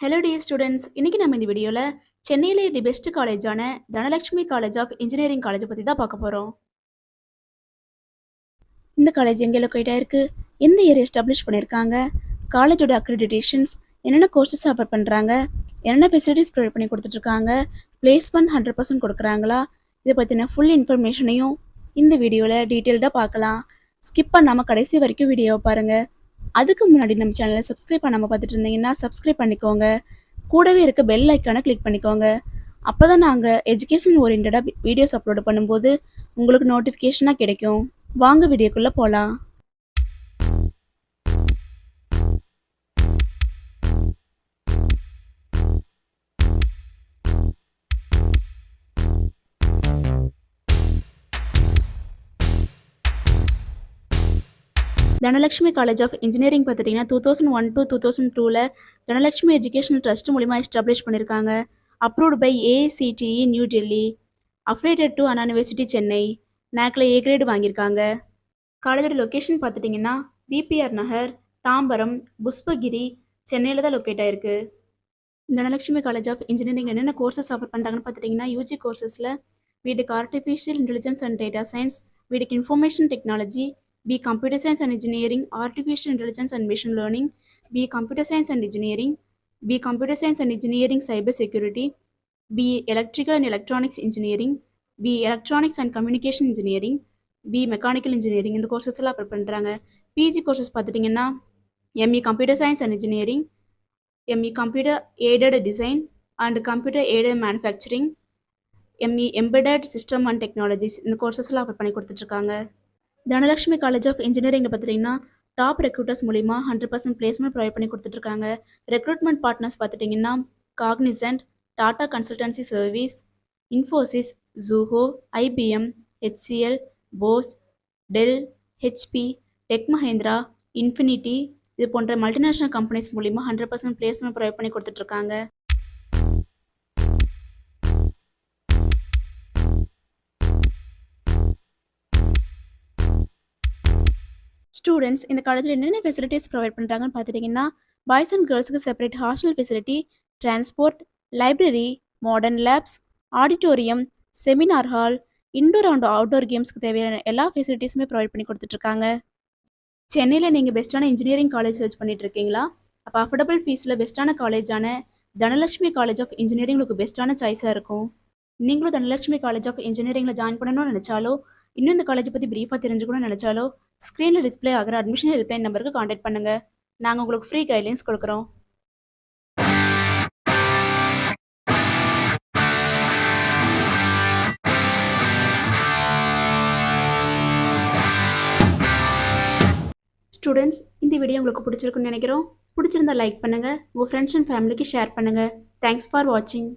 Hello dear students, இன்னைக்கு நம்ம இந்த வீடியோவில் சென்னையிலே தி பெஸ்ட் காலேஜான தனலட்சுமி காலேஜ் ஆஃப் இன்ஜினியரிங் காலேஜை பற்றி தான் பார்க்க போகிறோம். இந்த காலேஜ் எங்கே லொக்கேட் ஆயிருக்கு, எந்த ஏரியா எஸ்டாப்ளிஷ் பண்ணியிருக்காங்க, காலேஜோட அக்ரிடிடேஷன்ஸ், என்னென்ன கோர்சஸ் ஆஃபர் பண்ணுறாங்க, என்னென்ன ஃபெசிலிட்டிஸ் ப்ரொவைட் பண்ணி கொடுத்துட்ருக்காங்க, பிளேஸ்மெண்ட் 100% கொடுக்குறாங்களா, இதை பற்றின ஃபுல் இன்ஃபர்மேஷனையும் இந்த வீடியோவில் டீட்டெயில்டாக பார்க்கலாம். ஸ்கிப் பண்ணாமல் கடைசி வரைக்கும் வீடியோவை பாருங்கள். அதுக்கு முன்னாடி நம்ம சேனலை சப்ஸ்கிரைப் பண்ணாமல் பார்த்துட்டு இருந்தீங்கன்னா சப்ஸ்கிரைப் பண்ணிக்கோங்க. கூடவே இருக்க பெல் ஐக்கானை கிளிக் பண்ணிக்கோங்க. அப்போ தான் நாங்கள் எஜுகேஷன் ஓரியன்டாக வீடியோஸ் அப்லோடு பண்ணும்போது உங்களுக்கு நோட்டிஃபிகேஷனாக கிடைக்கும். வாங்க வீடியோக்குள்ளே போகலாம். தனலட்சுமி காலேஜ் ஆஃப் இன்ஜினியரிங் பார்த்துட்டிங்கன்னா 2001 to 2002 தனலட்சுமி எஜுகேஷனல் ட்ரஸ்ட் மூலிமா எஸ்டாப்ளிஷ் பண்ணியிருக்காங்க. Approved by AICTE New Delhi, affiliated to Anna University Chennai, நேக்கில் ஏ கிரேடு வாங்கியிருக்காங்க. காலேஜோட லொக்கேஷன் பார்த்துட்டிங்கன்னா பிபிஆர் நகர், தாம்பரம், புஷ்பகிரி, சென்னையில் தான் லொக்கேட் ஆயிருக்கு. தனலட்சுமி காலேஜ் ஆஃப் இன்ஜினியரிங் என்னென்ன கோர்சஸ் ஆஃபர் பண்ணுறாங்கன்னு பார்த்துட்டிங்கன்னா யூஜி கோர்சஸில் வீட்டுக்கு artificial intelligence and data science, வீட்டுக்கு information technology, B. Computer Science and Engineering, Artificial Intelligence and Machine Learning, B. Computer Science and Engineering, B. Computer Science and Engineering Cyber Security, B. Electrical and Electronics Engineering, B. Electronics and Communication Engineering, B. Mechanical Engineering. இந்த courses எல்லாம் apply பண்ணுறாங்க. PG courses பார்த்துட்டிங்கன்னா ME Computer Science and Engineering, ME Computer Aided Design and Computer Aided Manufacturing, ME Embedded System and Technologies. இந்த courses எல்லாம் apply பண்ணி கொடுத்துட்ருக்காங்க. Dhanalakshmi college of engineering பார்த்துட்டிங்கன்னா top recruiters மூலிமா 100% பிளேஸ்மெண்ட் ப்ரொவைட் பண்ணி கொடுத்துட்ருக்காங்க. ரெக்ரூட்மெண்ட் பார்ட்னர்ஸ் பார்த்துட்டிங்கன்னா Cognizant, Tata Consultancy Service, Infosys, Zoho, IBM, HCL, Bose, Dell, HP, Tech Mahindra, Infinity இது போன்ற மல்டிநேஷ்னல் கம்பெனிஸ் மூலிமா 100% பிளேஸ்மெண்ட் ப்ரொவைட் பண்ணி கொடுத்துட்ருக்காங்க. ஸ்டூடெண்ட்ஸ் இந்த காலேஜில் என்னென்ன ஃபெசிலிட்டிஸ் ப்ரொவைட் பண்ணுறாங்கன்னு பார்த்துட்டிங்கன்னா பாய்ஸ் அண்ட் கேர்ள்ஸுக்கு separate hostel facility, transport, library, modern labs, auditorium, seminar hall, indoor and outdoor கேம்ஸ்க்கு தேவையான எல்லா ஃபெசிலிட்டிஸுமே ப்ரொவைட் பண்ணி கொடுத்துட்ருக்காங்க. சென்னையில் நீங்கள் பெஸ்ட்டான இன்ஜினியரிங் காலேஜ் சர்ச் பண்ணிட்டு இருக்கீங்களா? அப்போ அஃபோர்டபுள் ஃபீஸில் பெஸ்ட்டான காலேஜான தனலட்சுமி காலேஜ் ஆஃப் இன்ஜினியரிங் உங்களுக்கு பெஸ்ட்டான சாய்ஸாக இருக்கும். நீங்களும் தனலட்சுமி காலேஜ் ஆஃப் இன்ஜினியரிங்கில் ஜாயின் பண்ணணும்னு நினச்சாலோ, இன்னும் இந்த காலேஜை பற்றி ப்ரீஃபாக தெரிஞ்சுக்கணும்னு நினச்சாலோ ஸ்க்ரீனில் டிஸ்பிளே ஆகிற அட்மிஷன் ஹெல்ப்லைன் நம்பருக்கு காண்டாக்ட் பண்ணுங்கள். நாங்கள் உங்களுக்கு ஃப்ரீ கைட்லைன்ஸ் கொடுக்குறோம். ஸ்டூடெண்ட்ஸ் இந்த வீடியோ உங்களுக்கு பிடிச்சிருக்குன்னு நினைக்கிறோம். பிடிச்சிருந்தா லைக் பண்ணுங்கள், உங்கள் ஃப்ரெண்ட்ஸ் அண்ட் ஃபேமிலிக்கு ஷேர் பண்ணுங்கள். தேங்க்ஸ் ஃபார் வாட்சிங்.